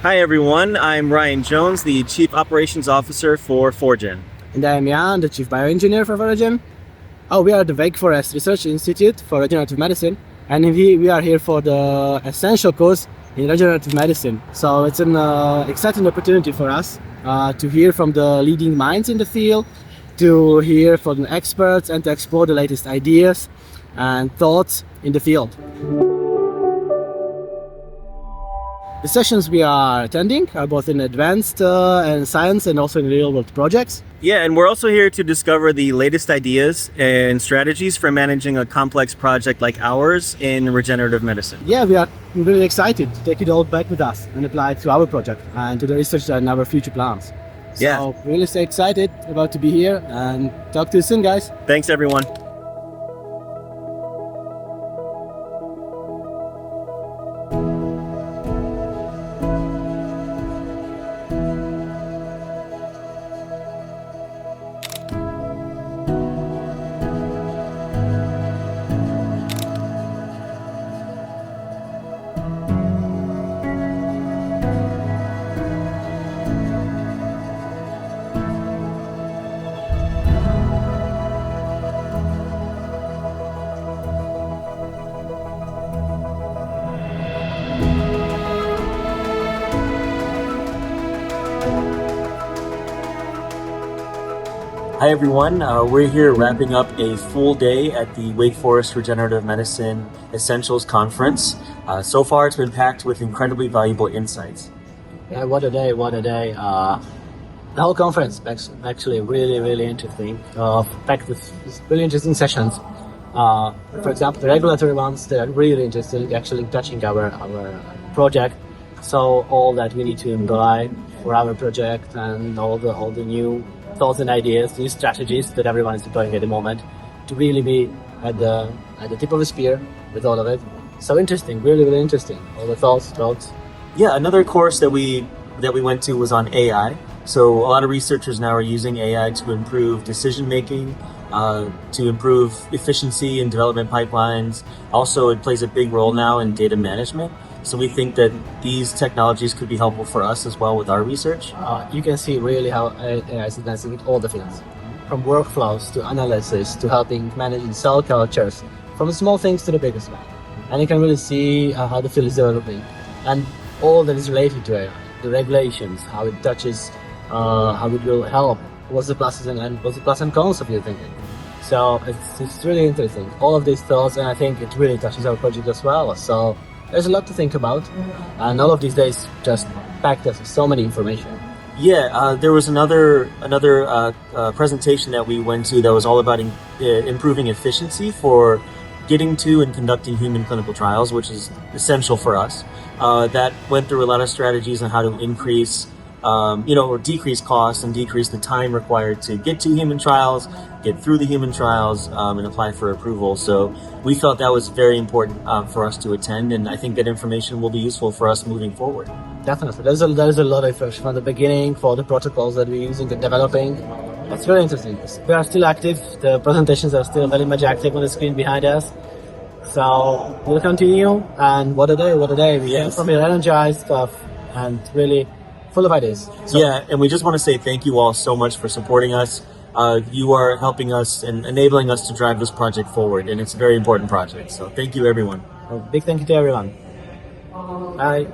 Hi everyone, I'm Ryan Jones, the Chief Operations Officer for Foregen. And I'm Ján, the Chief Bioengineer for Foregen. We are at the Wake Forest Research Institute for Regenerative Medicine, and we are here for the essential course in regenerative medicine. So it's an exciting opportunity for us to hear from the leading minds in the field, to hear from the experts, and to explore the latest ideas and thoughts in the field. The sessions we are attending are both in advanced and science and also in real-world projects. Yeah, and we're also here to discover the latest ideas and strategies for managing a complex project like ours in regenerative medicine. Yeah, we are really excited to take it all back with us and apply it to our project and to the research and our future plans. Yeah. So really stay excited about to be here and talk to you soon, guys. Thanks everyone. Hi everyone, we're here wrapping up a full day at the Wake Forest Regenerative Medicine Essentials Conference. So far it's been packed with incredibly valuable insights. Yeah, what a day, what a day. The whole conference actually really interesting, packed with really interesting sessions. For example, the regulatory ones, they are really interesting, actually touching our project. So all that we need to imply for our project and all the new thoughts and ideas, new strategies that everyone is deploying at the moment to really be at the tip of the spear with all of it. So interesting, really interesting. All the thoughts. Yeah, another course that we went to was on AI. So a lot of researchers now are using AI to improve decision making, to improve efficiency in development pipelines. Also, it plays a big role now in data management. So we think that these technologies could be helpful for us as well with our research. You can see really how AI is advancing with all the fields, from workflows to analysis to helping managing cell cultures, from the small things to the biggest one. And you can really see how the field is developing and all that is related to AI, the regulations, how it touches, how it will help, what's the pluses and cons of your thinking. So it's really interesting, all of these thoughts, and I think it really touches our project as well. So there's a lot to think about, and all of these days just packed us with so many information. Yeah, there was another presentation that we went to that was all about improving efficiency for getting to and conducting human clinical trials, which is essential for us. That went through a lot of strategies on how to increase, or decrease costs and decrease the time required to get to human trials, get through the human trials, and apply for approval. So we felt that was very important for us to attend, and I think that information will be useful for us moving forward. Definitely. There's a lot of information from the beginning for the protocols that we're using and developing. It's very interesting. We are still active. The presentations are still very much active on the screen behind us. So we'll continue, and what a day. We are from here energized stuff and really full of ideas. So, yeah, and we just want to say thank you all so much for supporting us. You are helping us and enabling us to drive this project forward, and it's a very important project. So thank you, everyone. A big thank you to everyone. Bye.